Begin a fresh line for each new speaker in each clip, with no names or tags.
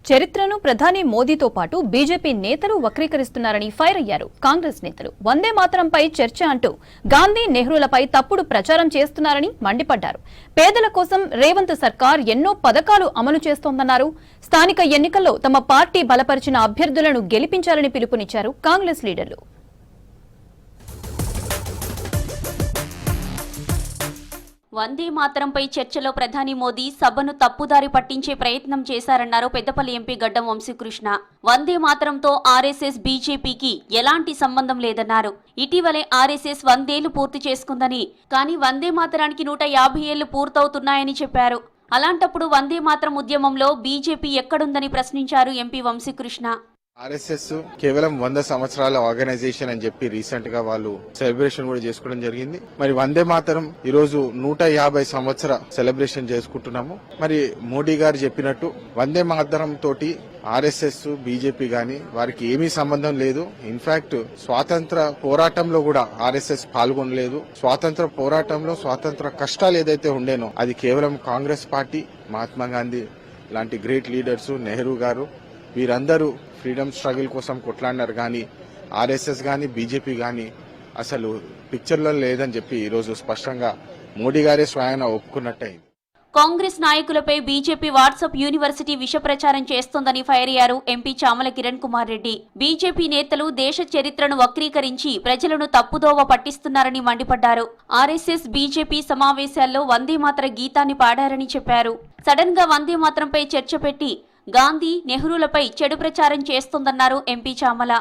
చరిత్రను ప్రధాని మోదీతో పాటు బీజేపీ నేతలు వక్రీకరిస్తున్నారని ఫైర్ అయ్యారు కాంగ్రెస్ నేతలు. వందే మాతరంపై చర్చ అంటూ గాంధీ నెహ్రూలపై తప్పుడు ప్రచారం చేస్తున్నారని మండిపడ్డారు. పేదల కోసం రేవంత్ సర్కార్ ఎన్నో పథకాలు అమలు చేస్తోందన్నారు. స్థానిక ఎన్నికల్లో తమ పార్టీ బలపరిచిన అభ్యర్థులను గెలిపించాలని పిలుపునిచ్చారు కాంగ్రెస్ లీడర్లు.
వందే మాతరంపై చర్చలో ప్రధాని మోదీ సభను తప్పుదారి పట్టించే ప్రయత్నం చేశారన్నారు పెద్దపల్లి ఎంపీ గడ్డం వంశీకృష్ణ. వందే మాతరంతో ఆర్ఎస్ఎస్ బీజేపీకి ఎలాంటి సంబంధం లేదన్నారు. ఇటీవలే ఆర్ఎస్ఎస్ 100 ఏళ్లు పూర్తి చేసుకుందని, కానీ వందే మాతరానికి 150 ఏళ్లు పూర్తవుతున్నాయని చెప్పారు. అలాంటప్పుడు వందే మాతరం ఉద్యమంలో బీజేపీ ఎక్కడుందని ప్రశ్నించారు ఎంపీ వంశీకృష్ణ.
ఆర్ఎస్ఎస్ కేవలం 100 సంవత్సరాల ఆర్గనైజేషన్ అని చెప్పి రీసెంట్ గా వాళ్ళు సెలబ్రేషన్ కూడా చేసుకోవడం జరిగింది. మరి వందే మాతరం ఈ రోజు 150 సంవత్సర సెలబ్రేషన్ చేసుకుంటున్నాము. మరి మోడీ గారు చెప్పినట్టు వందే మాతరం తోటి ఆర్ఎస్ఎస్ బీజేపీ గాని వారికి ఏమీ సంబంధం లేదు. ఇన్ఫాక్ట్ స్వాతంత్ర పోరాటంలో కూడా ఆర్ఎస్ఎస్ పాల్గొనలేదు. స్వాతంత్ర పోరాటంలో స్వాతంత్ర కష్టాలు ఏదైతే ఉండేనో అది కేవలం కాంగ్రెస్ పార్టీ, మహాత్మా గాంధీ లాంటి గ్రేట్ లీడర్స్, నెహ్రూ గారు వీరందరూ ఫ్రీడమ్ స్ట్రగుల్ కోసం కొట్లాడినారు. కానీ ఆర్ఎస్ఎస్ గాని బీజేపీ గాని అసలు పిక్చర్లో లేదని చెప్పి ఈ రోజు స్పష్టంగా మోడీ గారే స్వయాన ఒప్పుకున్నట్టయింది.
కాంగ్రెస్ నాయకులపై బీజేపీ వాట్సాప్ యూనివర్సిటీ విష ప్రచారం చేస్తోందని ఫైర్ అయ్యారు ఎంపీ చామల కిరణ్ కుమార్ రెడ్డి. బీజేపీ నేతలు దేశ చరిత్రను వక్రీకరించి ప్రజలను తప్పుదోవ పట్టిస్తున్నారని మండిపడ్డారు. ఆర్ఎస్ఎస్ బీజేపీ సమావేశాల్లో వందే మాతర గీతాన్ని పాడారని చెప్పారు. సడన్ గా వందే మాతరంపై చర్చ పెట్టి గాంధీ నెహ్రూలపై చెడు ప్రచారం చేస్తోందన్నారు ఎంపీ చామల.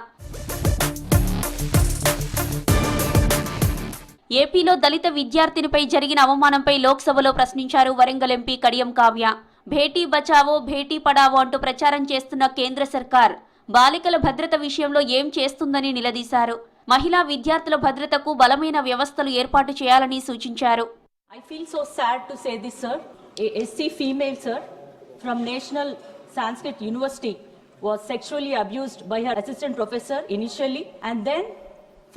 ఏపీలో దళిత విద్యార్థినిపై జరిగిన అవమానంపై లోక్సభలో ప్రశ్నించారు వరంగల్ ఎంపీ కడియం కావ్య. భేటీ బచావో భేటీ పడావో అంటూ ప్రచారం చేస్తున్న కేంద్ర సర్కార్ బాలికల భద్రత విషయంలో ఏం చేస్తుందని నిలదీశారు. మహిళా విద్యార్థుల భద్రతకు బలమైన వ్యవస్థలు ఏర్పాటు చేయాలని సూచించారు.
I feel so sad to say this, sir. A SC female, sir, from National Sanskrit University was sexually abused by her assistant professor initially, and then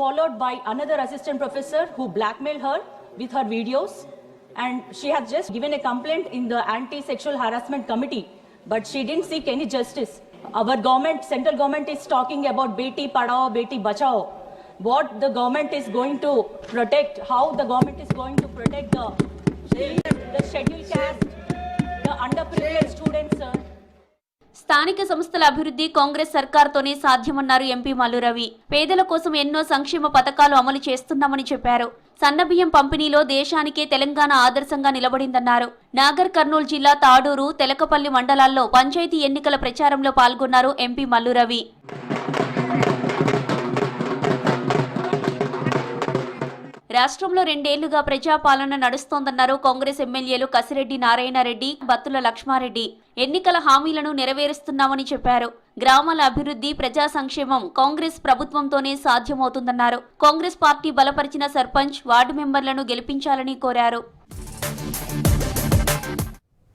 followed by another assistant professor who blackmailed her with her videos, and she has just given a complaint in the anti-sexual harassment committee, but she didn't seek any justice. Our government, central government is talking about Beti Padhao, Beti Bachao. What the government is going to protect, how the government is going to protect the scheduled caste, the underprivileged students, sir.
స్థానిక సంస్థల అభివృద్ధి Congress సర్కార్తోనే సాధ్యమన్నారు MP Mallu Ravi. పేదల కోసం ఎన్నో సంక్షేమ పథకాలు అమలు చేస్తున్నామని చెప్పారు. సన్నబియ్యం పంపిణీలో దేశానికే తెలంగాణ ఆదర్శంగా నిలబడిందన్నారు. నాగర్ కర్నూలు జిల్లా తాడూరు, తెలకపల్లి మండలాల్లో పంచాయతీ ఎన్నికల ప్రచారంలో పాల్గొన్నారు ఎంపీ మల్లు రవి. రాష్ట్రంలో 2 ఏళ్లుగా ప్రజాపాలన నడుస్తోందన్నారు కాంగ్రెస్ ఎమ్మెల్యేలు కసిరెడ్డి నారాయణరెడ్డి, బత్తుల లక్ష్మారెడ్డి. ఎన్నికల హామీలను నెరవేరుస్తున్నామని చెప్పారు. గ్రామాల అభివృద్ధి, ప్రజా సంక్షేమం కాంగ్రెస్ ప్రభుత్వంతోనే సాధ్యమవుతుందన్నారు. కాంగ్రెస్ పార్టీ బలపరిచిన సర్పంచ్, వార్డు మెంబర్లను గెలిపించాలని కోరారు.